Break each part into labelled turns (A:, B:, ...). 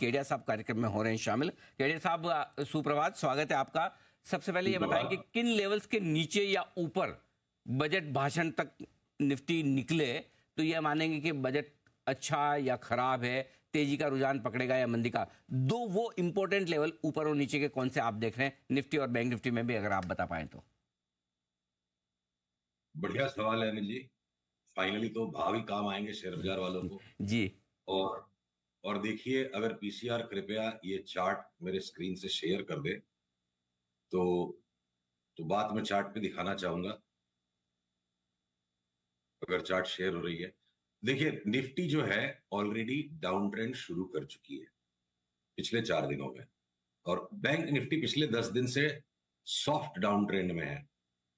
A: केडिया साहब कार्यक्रम में हो रहे हैं शामिल। केडिया साहब सुप्रभात, स्वागत है आपका। सबसे पहले ये बताएं कि किन लेवल्स के नीचे या ऊपर बजट भाषण तक निफ्टी निकले तो ये मानेंगे कि बजट अच्छा या खराब है, तेजी का रुझान पकड़ेगा या मंदी का? दो वो इंपॉर्टेंट लेवल ऊपर और नीचे के कौन से आप देख रहे हैं निफ्टी और बैंक निफ्टी में भी, अगर आप बता पाए तो।
B: बढ़िया सवाल है अनिल जी। फाइनली तो भाव ही काम आएंगे शेयर बाजार वालों को
A: जी।
B: और देखिए, अगर पीसीआर कृपया ये चार्ट मेरे स्क्रीन से शेयर कर दे तो बात मैं चार्ट पे दिखाना चाहूंगा, अगर चार्ट शेयर हो रही है। देखिए, निफ्टी जो है ऑलरेडी डाउन ट्रेंड शुरू कर चुकी है पिछले 4 दिनों में, और बैंक निफ्टी पिछले 10 दिन से सॉफ्ट डाउन ट्रेंड में है।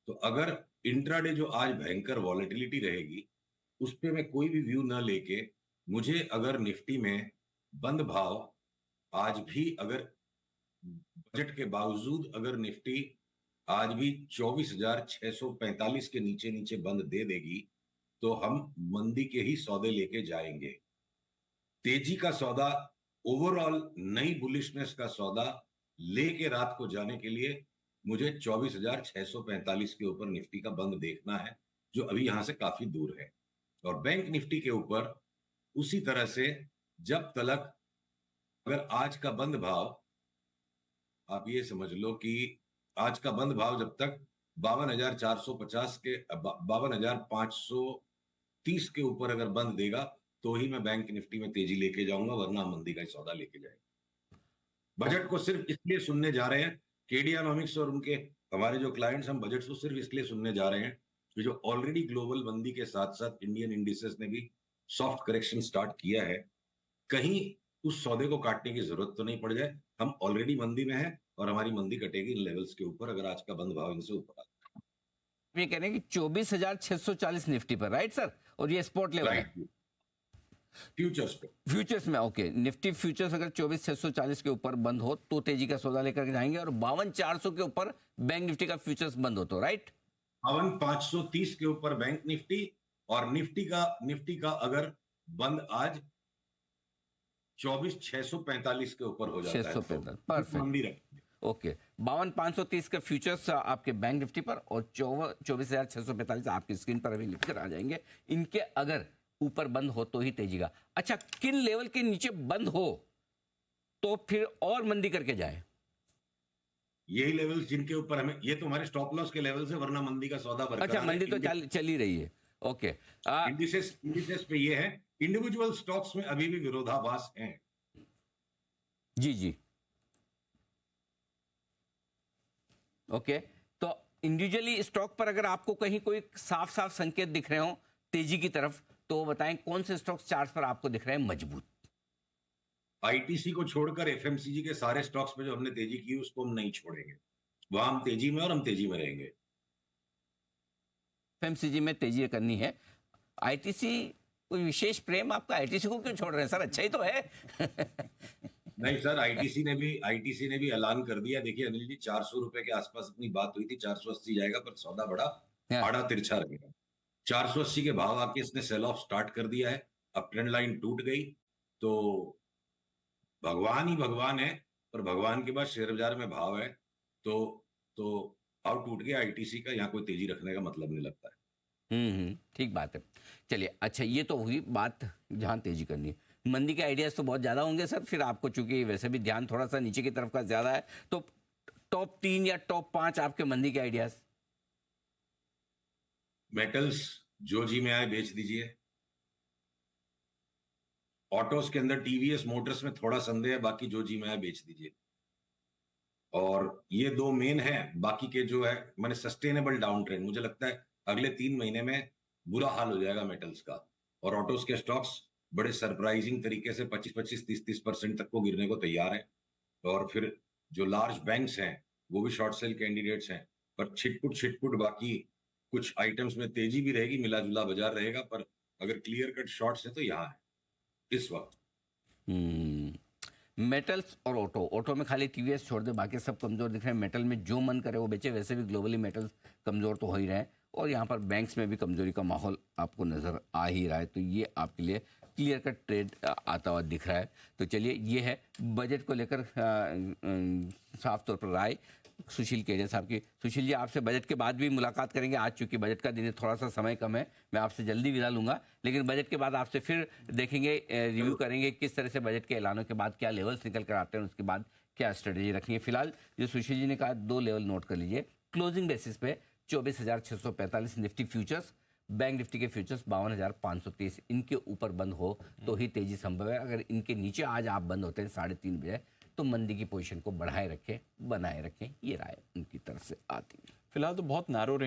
B: तो अगर इंट्राडे जो आज भयंकर वॉलेटिलिटी रहेगी उस पे मैं कोई भी व्यू न लेके, मुझे अगर निफ्टी में बंद भाव आज भी, अगर बजट के बावजूद अगर निफ्टी आज भी 24,645 के नीचे नीचे बंद दे देगी तो हम मंदी के ही सौदे लेके जाएंगे। तेजी का सौदा, ओवरऑल नई बुलिशनेस का सौदा लेके रात को जाने के लिए मुझे 24,645 के ऊपर निफ्टी का बंद देखना है, जो अभी यहां से काफी दूर है। और बैंक निफ्टी के ऊपर उसी तरह से, जब तक अगर आज का बंद भाव, आप ये समझ लो कि आज का बंद भाव जब तक 52,450 के 52,530 के ऊपर अगर बंद देगा तो ही मैं बैंक निफ्टी में तेजी लेके जाऊंगा, वरना मंदी का सौदा लेके जाएगा। बजट को सिर्फ इसलिए सुनने जा रहे हैं केडियानॉमिक्स और उनके हमारे जो क्लाइंट्स, हम बजट को सिर्फ इसलिए सुनने जा रहे हैं कि जो ऑलरेडी ग्लोबल मंदी के साथ साथ इंडियन इंडिसेस ने भी सॉफ्ट करेक्शन स्टार्ट किया है, कहीं उस सौदे को काटने की जरूरत तो नहीं पड़ जाए। हम ऑलरेडी मंदी में हैं और हमारी मंदी कटेगी इन लेवल्स के ऊपर, अगर आज का बंद भाव इनसे ऊपर आता है।
A: ये कह रहे हैं कि 24,640 निफ्टी पर, राइट सर? और ये स्पॉट लेवल है
B: फ्यूचर्स पे।
A: फ्यूचर्स में ओके। निफ्टी फ्यूचर्स अगर 24,640 के ऊपर बंद हो तो तेजी का सौदा लेकर जाएंगे, और 52,400 के ऊपर बैंक निफ्टी का फ्यूचर्स बंद हो तो, राइट?
B: 52,530 के ऊपर बैंक निफ्टी, और निफ्टी का अगर बंद आज 24,645 के ऊपर हो जाता है
A: 645, परफेक्ट, ओके। 52,530 के फ्यूचर्स आपके बैंक निफ्टी पर और 24,645 आपकी स्क्रीन पर अभी लिखकर आ जाएंगे। इनके अगर ऊपर बंद हो तो ही तेजी का। अच्छा, किन लेवल के नीचे बंद हो तो फिर और मंदी करके जाए?
B: यही लेवल्स जिनके ऊपर हमें, ये तो हमारे स्टॉप लॉस के लेवल से, वरना मंदी का सौदा बरकरार।
A: अच्छा, मंदी तो चल ही रही है, ओके।
B: इंडिसेस पे ये है, इंडिविजुअल स्टॉक्स में अभी भी विरोधाभास है।
A: जी जी, ओके। तो इंडिविजुअली स्टॉक पर अगर आपको कहीं कोई साफ साफ संकेत दिख रहे हो तेजी की तरफ तो बताएं कौन से स्टॉक्स चार्ट पर आपको दिख रहे हैं मजबूत?
B: आईटीसी को छोड़कर एफएमसीजी के सारे स्टॉक्स पे जो हमने तेजी की उसको हम नहीं छोड़ेंगे, वहां हम तेजी में, और हम तेजी में रहेंगे।
A: एफएमसीजी में तेजी करनी है। आईटीसी, कोई विशेष प्रेम आपका आईटीसी को क्यों छोड़ रहे हैं सर? अच्छा ही तो है।
B: नहीं सर, आईटीसी ने भी ऐलान कर दिया। देखिए अनिल जी, 400 रुपए के आसपास अपनी बात हुई थी, 480 जाएगा, पर सौदा बड़ा आड़ा तिरछा रहेगा। 480 के भाव आके इसने सेल ऑफ स्टार्ट कर दिया है, अब ट्रेंड लाइन टूट गई तो भगवान ही भगवान है, पर भगवान के बाद शेयर बाजार में भाव है तो भाव टूट गया आईटीसी का, यहाँ कोई तेजी रखने का मतलब नहीं लगता है।
A: ठीक बात है। चलिए, अच्छा, ये तो हुई बात जहां तेजी करनी है। मंदी के आइडियाज तो बहुत ज्यादा होंगे सर, फिर आपको चूंकि वैसे भी ध्यान थोड़ा सा नीचे की तरफ का ज्यादा है, तो टॉप 3 या टॉप 5 आपके मंदी के आइडियाज?
B: मेटल्स जो जी में आए बेच दीजिए। ऑटोस के अंदर टीवीएस मोटर्स में थोड़ा संदेह है, बाकी जो जी में आए बेच दीजिए। और ये 2 मेन है, बाकी के जो है मैंने सस्टेनेबल डाउन ट्रेंड, मुझे लगता है अगले 3 महीने में बुरा हाल हो जाएगा मेटल्स का, और ऑटोस के स्टॉक्स बड़े सरप्राइजिंग तरीके से 25-25, 30-30% तक को गिरने को तैयार है। और फिर जो लार्ज बैंक्स हैं वो भी शॉर्ट सेल कैंडिडेट्स हैं, पर छिटपुट बाकी कुछ आइटम्स में तेजी भी रहेगी, मिला जुला बाजार रहेगा, पर अगर क्लियर कट शॉर्ट्स है तो यहाँ है इस वक्त।
A: मेटल्स और ऑटो में खाली टीवीएस छोड़ दे, बाकी सब कमजोर दिख रहे हैं। मेटल में जो मन करे वो बेचे, वैसे भी ग्लोबली मेटल्स कमजोर तो हो ही रहे हैं, और यहाँ पर बैंक्स में भी कमजोरी का माहौल आपको नजर आ ही रहा है, तो ये आपके लिए क्लियर कट ट्रेड आता हुआ दिख रहा है। तो चलिए, ये है बजट को लेकर साफ तौर पर राय सुशील केडिया साहब की। सुशील जी, आपसे बजट के बाद भी मुलाकात करेंगे। आज चूंकि बजट का दिन है, थोड़ा सा समय कम है, मैं आपसे जल्दी विदा लूंगा, लेकिन बजट के बाद आपसे फिर देखेंगे, रिव्यू करेंगे किस तरह से बजट के ऐलानों के बाद क्या लेवल्स निकल कर आते हैं, उसके बाद क्या स्ट्रेटेजी रखेंगे। फिलहाल जो सुशील जी ने कहा, 2 लेवल नोट कर लीजिए। क्लोजिंग बेसिस पे 24,645 निफ्टी फ्यूचर्स, बैंक निफ्टी के फ्यूचर्स 52,530, इनके ऊपर बंद हो तो ही तेजी संभव है। अगर इनके नीचे आज आप बंद होते हैं 3:30 बजे, तो मंदी की पोजीशन को बढ़ाए रखें, बनाए रखें, ये राय उनकी तरफ से आती है।
C: फिलहाल तो बहुत नैरो